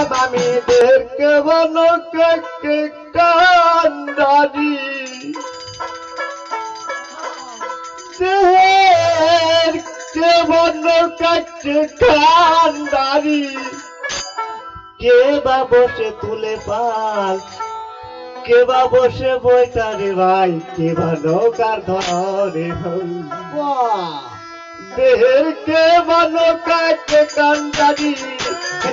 মামি দেখে বলো কাকে কান্দারি কে বলো কাকে কান্দারি কে বা বসে তুলে পাল কে বা বসে বইটারে ভাই কে বা নৌকার ধরে দেহের কে বা নৌকাকে কান্দারি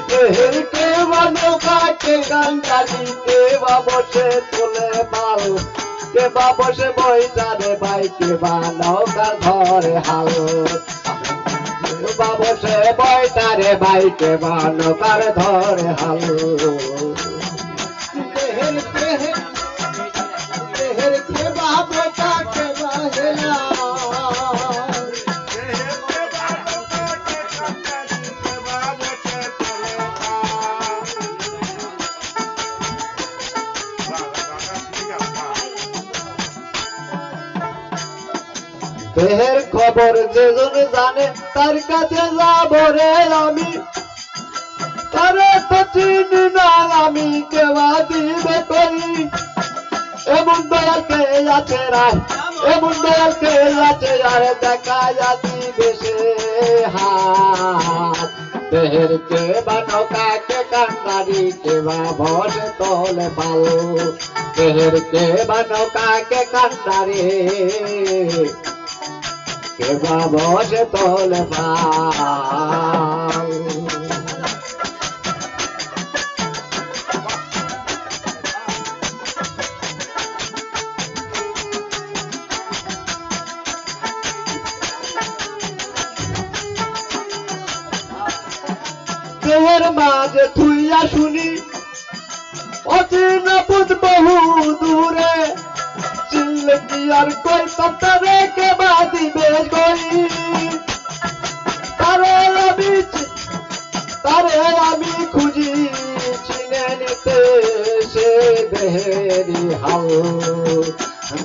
দেহের কে বা নৌকাকে কান্দারি কে বা বসে তুলে পাল কে বা বসে বইটারে ভাই কে বা নৌকার ধরে হাল বসে বইটারে ভাই কে বা নৌকার ধরে হাল দেহের খবর যেজন জানে তার কাছে যাবো রে আমি তারে তো চিনি না আমি কেবা দিবে করি এমন দয়াল কে আছে রায় এমন দয়াল কে আছে আর দেখা দিবে সে হাত দেহের কে বা নৌকাকে কান্দারি কে বা বসে তোলে পাল দেহের কে বা নৌকাকে কান্দারি কে বা বসে তোলে পাল দেহের মাঝে থুইয়া শুনি অচিন বুঝ বহু দূরে চিনলে কি আর কই তারে কে বা দিবে কই তারে আমি খুঁজি চিনে নিতে সে দেহেরি হাল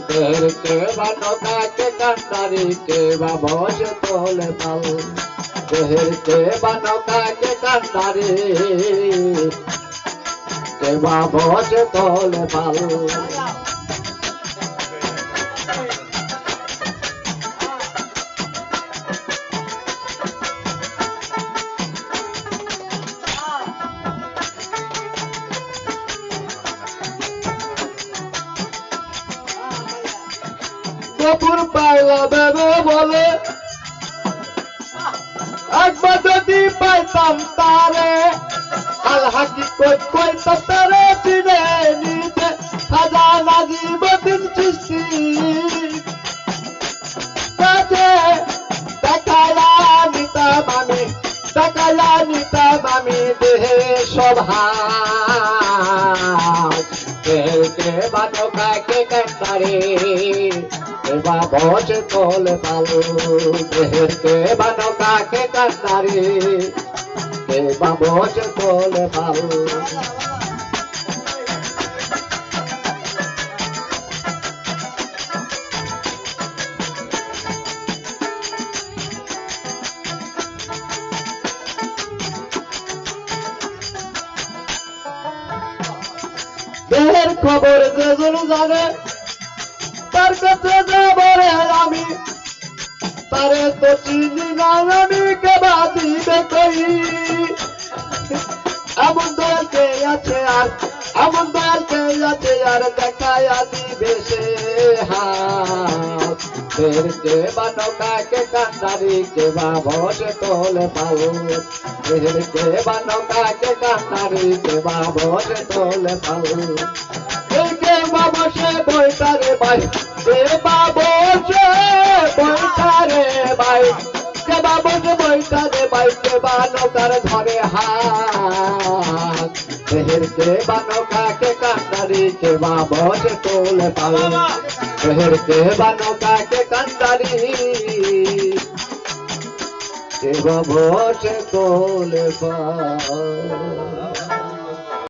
দেহের কে বা নৌকাকে কান্দারি কে বা বসে তোলে পাল দেহের কে বা নৌকাকে কান্দারি কে বা বসে তোলে পাল কপুর পাইলা বেবে বলে একবার যদি পাইতাম তারে আল হাকি কই কই তারে চিনে নিতে খাজানা জীবন সৃষ্টি কাছে দেখায়া নিতা মামি দেহে সভা দেহের কে বা নৌকাকে কান্দারি কে বা বসে তোলে পাল দেহের কে বা নৌকাকে কান্দারি কে বা বসে তোলে পাল দেহের খবর যেজন জানে তার কাছে যাবো রে আমি তারে তো চিনি না আমি কেবা দিবে কই এমন দয়াল কে আছে আর দেখায়া দিবে সে হাত দেহের কে বা নৌকাকে কান্দারি কে বা বসে তোলে পাল দেহের কে বা নৌকাকে কান্দারি কে বা বসে তোলে পাল কে বা বসে বইটারে ভাই কে বা বসে বইটারে ভাই কে বা বসে বইটারে ভাই কে বা নৌকার ধরে হাত দেহের কে বা নৌকাকে কান্দারি কে বা বসে তোলে পাল দেহের কে বা নৌকাকে কান্দারি কে বা বসে তোলে পাল